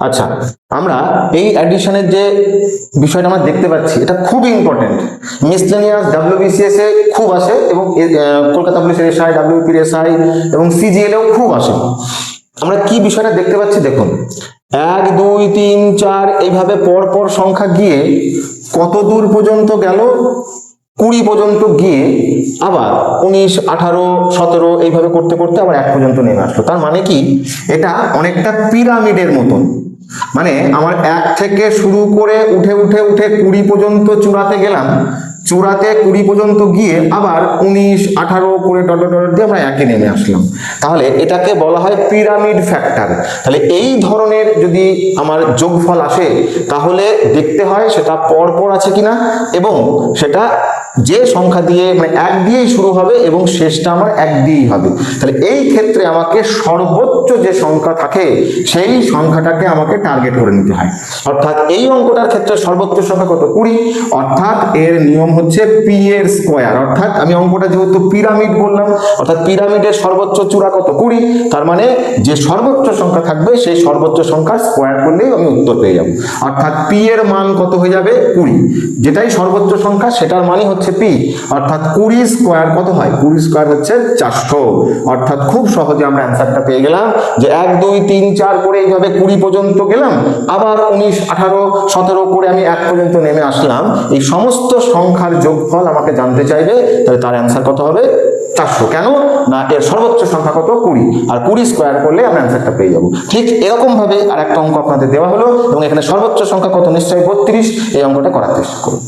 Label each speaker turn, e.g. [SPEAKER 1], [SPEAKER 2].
[SPEAKER 1] আচ্ছা, আমরা এই অ্যাডিশনের যে বিষয়টা আমরা দেখতে পাচ্ছি এটা খুব ইম্পর্টেন্ট। মিসলেনিয়াস WBCS এ খুব আসে এবং কলকাতা পুলিশের এসআই, WPর এসআই এবং CGL এও খুব আসে। আমরা কি বিষয়টা দেখতে পাচ্ছি দেখুন, 1 2 3 4 এইভাবে পর পর সংখ্যা গিয়ে কত দূর পর্যন্ত গেল, 20 পর্যন্ত গিয়ে আবার 19 18 17 এইভাবে করতে করতে আবার 1 পর্যন্ত নেমে আসলো। তার মানে কি, এটা অনেকটা পিরামিডের মতন। মানে আমার 1 থেকে শুরু করে উঠে উঠে উঠে 20 পর্যন্ত চূড়াতে গেলাম, চূড়াতে 20 পর্যন্ত গিয়ে আবার 19 18 করে ডট ডট দিয়ে আমরা 1-এ নেমে আসলাম। তাহলে এটাকে বলা হয় পিরামিড ফ্যাক্টর। তাহলে এই ধরনের যদি আমার যোগফল আসে তাহলে দেখতে হয় সেটা পরপর আছে কিনা এবং সেটা যে সংখ্যা দিয়ে মানে 1 দিয়েই শুরু হবে এবং শেষটা আমার 1 দিয়েই হবে। তাহলে এই ক্ষেত্রে আমাকে সর্বোচ্চ যে সংখ্যা থাকে সেই সংখ্যাটাকে আমাকে টার্গেট করে নিতে হয়। অর্থাৎ এই অঙ্কটার ক্ষেত্রে সর্বোচ্চ সংখ্যা কত, 20। অর্থাৎ এর নিয়ম হচ্ছে পি এর স্কোয়ার। অর্থাৎ আমি অঙ্কটা যেহেতু পিরামিড বললাম, অর্থাৎ পিরামিডের সর্বোচ্চ চূড়া কত, 20। তার মানে যে সর্বোচ্চ সংখ্যা থাকবে সেই সর্বোচ্চ সংখ্যার স্কোয়ার করলেই আমি উত্তর পেয়ে যাব। অর্থাৎ পি এর মান কত হয়ে যাবে, 20। যেটাই সর্বোচ্চ সংখ্যা সেটার মানই হচ্ছে পি। অর্থাৎ 20 স্কোয়ার কত হয়, 20 স্কোয়ার হচ্ছে 400। অর্থাৎ খুব সহজে আমরা অ্যান্সারটা পেয়ে গেলাম যে 1 2 3 4 করে এইভাবে 20 পর্যন্ত গেলাম, আবার 19 18 17 করে আমি 1 পর্যন্ত নেমে আসলাম। এই সমস্ত সংখ্যার যোগফল আমাকে জানতে চাইবে, তাহলে তার অ্যান্সার কত হবে, 400। কেন না, এর সর্বোচ্চ সংখ্যা কত, 20, আর 20 স্কোয়ার করলে আমরা অ্যান্সারটা পেয়ে যাব। ঠিক এরকম ভাবে আর একটা অঙ্ক আপনাদের দেওয়া হলো এবং এখানে সর্বোচ্চ সংখ্যা কত, নিশ্চয়ই 32। এই অঙ্কটা করার চেষ্টা করুন।